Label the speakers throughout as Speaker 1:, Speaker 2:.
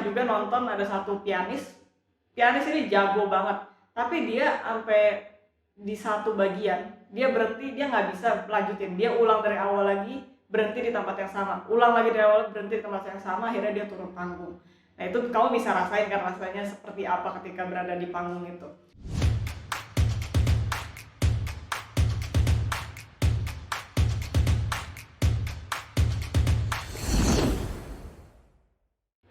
Speaker 1: juga nonton ada satu pianis ini jago banget, tapi dia sampai di satu bagian dia berhenti, dia nggak bisa lanjutin, dia ulang dari awal lagi, berhenti di tempat yang sama, ulang lagi dari awal, berhenti di tempat yang sama, akhirnya dia turun panggung. Nah itu kamu bisa rasain kan rasanya seperti apa ketika berada di panggung itu.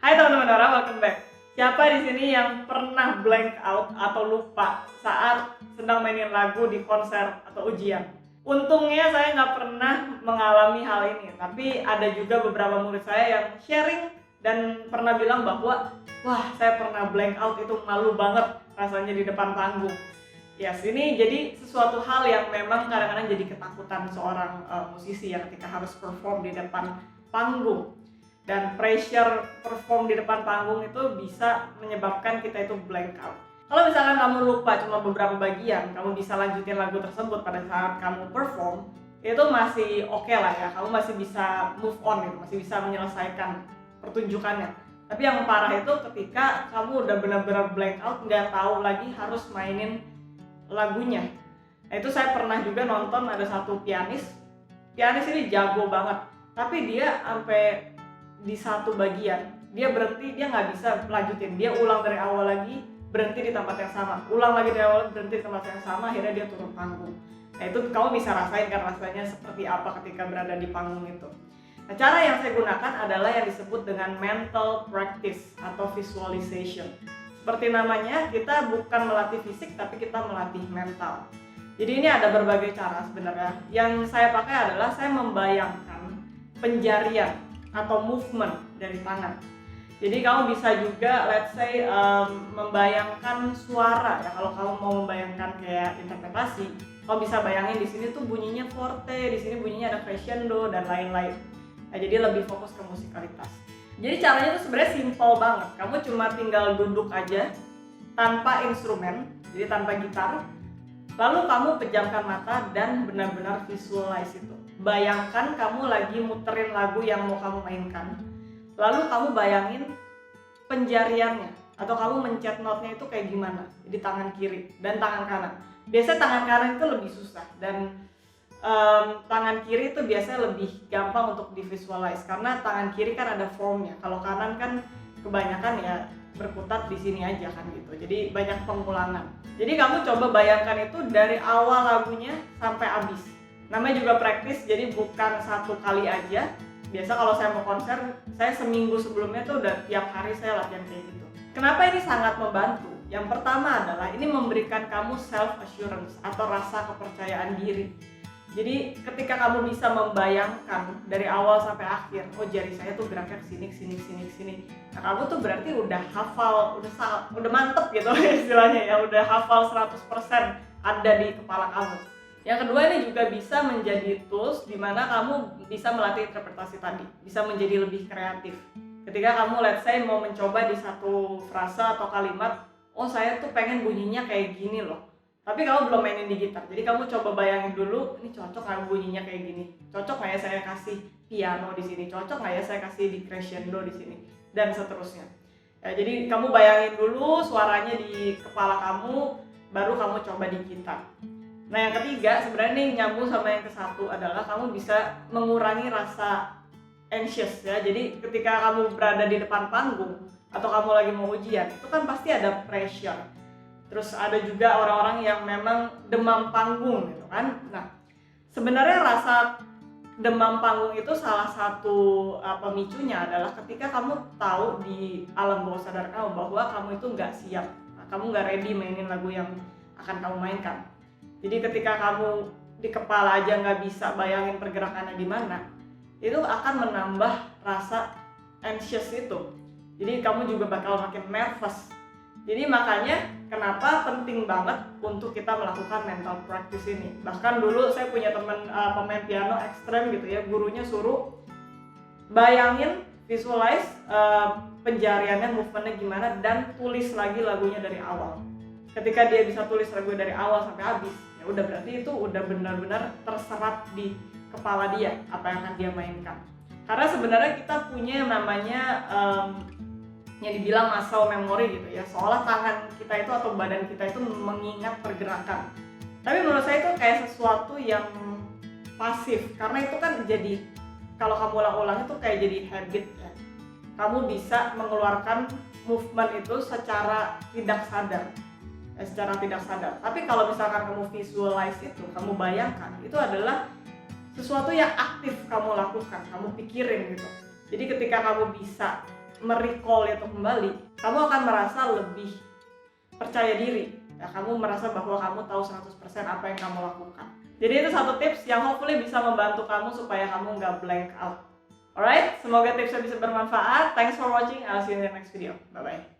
Speaker 1: Hai teman-teman Dora, welcome back. Siapa di sini yang pernah blank out atau lupa saat sedang mainin lagu di konser atau ujian? Untungnya saya nggak pernah mengalami hal ini, tapi ada juga beberapa murid saya yang sharing dan pernah bilang bahwa wah, saya pernah blank out, itu malu banget rasanya di depan panggung. Yes, ini jadi sesuatu hal yang memang kadang-kadang jadi ketakutan seorang musisi ya ketika harus perform di depan panggung. Dan pressure perform di depan panggung itu bisa menyebabkan kita itu blank out. Kalau misalkan kamu lupa cuma beberapa bagian, kamu bisa lanjutin lagu tersebut pada saat kamu perform, itu masih oke lah ya, kamu masih bisa move on gitu, masih bisa menyelesaikan pertunjukannya. Tapi yang parah itu ketika kamu udah benar-benar blank out, nggak tahu lagi harus mainin lagunya. Nah itu saya pernah juga nonton ada satu pianis ini jago banget, tapi dia sampai di satu bagian dia berhenti, dia nggak bisa lanjutin, dia ulang dari awal lagi, berhenti di tempat yang sama, ulang lagi dari awal, berhenti di tempat yang sama, akhirnya dia turun panggung. Nah itu kamu bisa rasain kan rasanya seperti apa ketika berada di panggung itu. Nah cara yang saya gunakan adalah yang disebut dengan mental practice atau visualization. Seperti namanya, kita bukan melatih fisik tapi kita melatih mental. Jadi ini ada berbagai cara sebenarnya. Yang saya pakai adalah saya membayangkan penjarian atau movement dari tangan. Jadi kamu bisa juga let's say membayangkan suara ya. Kalau kamu mau membayangkan kayak interpretasi, kamu bisa bayangin di sini tuh bunyinya forte, di sini bunyinya ada crescendo dan lain-lain. Nah, jadi lebih fokus ke musikalitas. Jadi caranya tuh sebenarnya simple banget. Kamu cuma tinggal duduk aja tanpa instrumen, jadi tanpa gitar. Lalu kamu pejamkan mata dan benar-benar visualize itu. Bayangkan kamu lagi muterin lagu yang mau kamu mainkan. Lalu kamu bayangin penjariannya atau kamu mencet notnya itu kayak gimana di tangan kiri dan tangan kanan. Biasanya tangan kanan itu lebih susah dan tangan kiri itu biasanya lebih gampang untuk divisualize karena tangan kiri kan ada formnya. Kalau kanan kan kebanyakan ya berkutat di sini aja kan gitu. Jadi banyak pengulangan. Jadi kamu coba bayangkan itu dari awal lagunya sampai habis. Namanya juga praktis, jadi bukan satu kali aja. Biasa kalau saya mau konser, saya seminggu sebelumnya tuh udah tiap hari saya latihan kayak gitu. Kenapa ini sangat membantu? Yang pertama adalah ini memberikan kamu self assurance atau rasa kepercayaan diri. Jadi ketika kamu bisa membayangkan dari awal sampai akhir, oh jari saya tuh geraknya kesini. Nah kamu tuh berarti udah hafal, udah mantep gitu istilahnya ya, udah hafal 100% ada di kepala kamu. Yang kedua ini juga bisa menjadi tools di mana kamu bisa melatih interpretasi tadi, bisa menjadi lebih kreatif. Ketika kamu let's say mau mencoba di satu frase atau kalimat, oh saya tuh pengen bunyinya kayak gini loh. Tapi kamu belum mainin di gitar, jadi kamu coba bayangin dulu, ini cocok nggak bunyinya kayak gini? Cocok nggak ya saya kasih piano di sini? Cocok nggak ya saya kasih di crescendo di sini? Dan seterusnya. Ya, jadi kamu bayangin dulu suaranya di kepala kamu, baru kamu coba di gitar. Nah yang ketiga sebenarnya ini nyambung sama yang ke-1 adalah kamu bisa mengurangi rasa anxious ya. Jadi ketika kamu berada di depan panggung atau kamu lagi mau ujian, itu kan pasti ada pressure. Terus ada juga orang-orang yang memang demam panggung gitu kan. Nah, sebenarnya rasa demam panggung itu salah satu pemicunya adalah ketika kamu tahu di alam bawah sadar kamu bahwa kamu itu nggak siap, kamu nggak ready mainin lagu yang akan kamu mainkan. Jadi ketika kamu di kepala aja nggak bisa bayangin pergerakannya di mana, itu akan menambah rasa anxious itu. Jadi kamu juga bakal makin nervous. Jadi makanya kenapa penting banget untuk kita melakukan mental practice ini. Bahkan dulu saya punya teman pemain piano ekstrem gitu ya, gurunya suruh bayangin, visualize penjariannya, movementnya gimana, dan tulis lagi lagunya dari awal. Ketika dia bisa tulis lagu dari awal sampai habis, ya udah berarti itu udah benar-benar terserap di kepala dia apa yang akan dia mainkan. Karena sebenarnya kita punya yang namanya yang dibilang muscle memory gitu ya, seolah tangan kita itu atau badan kita itu mengingat pergerakan. Tapi menurut saya itu kayak sesuatu yang pasif, karena itu kan jadi kalau kamu ulang-ulang itu kayak jadi habit ya. Kamu bisa mengeluarkan movement itu secara tidak sadar. Tapi kalau misalkan kamu visualize itu, kamu bayangkan, itu adalah sesuatu yang aktif kamu lakukan, kamu pikirin gitu. Jadi ketika kamu bisa merecall itu kembali, kamu akan merasa lebih percaya diri ya, kamu merasa bahwa kamu tahu 100% apa yang kamu lakukan. Jadi itu satu tips yang hopefully bisa membantu kamu supaya kamu nggak blank out. Alright, semoga tipsnya bisa bermanfaat. Thanks for watching, I'll see you in the next video. Bye bye.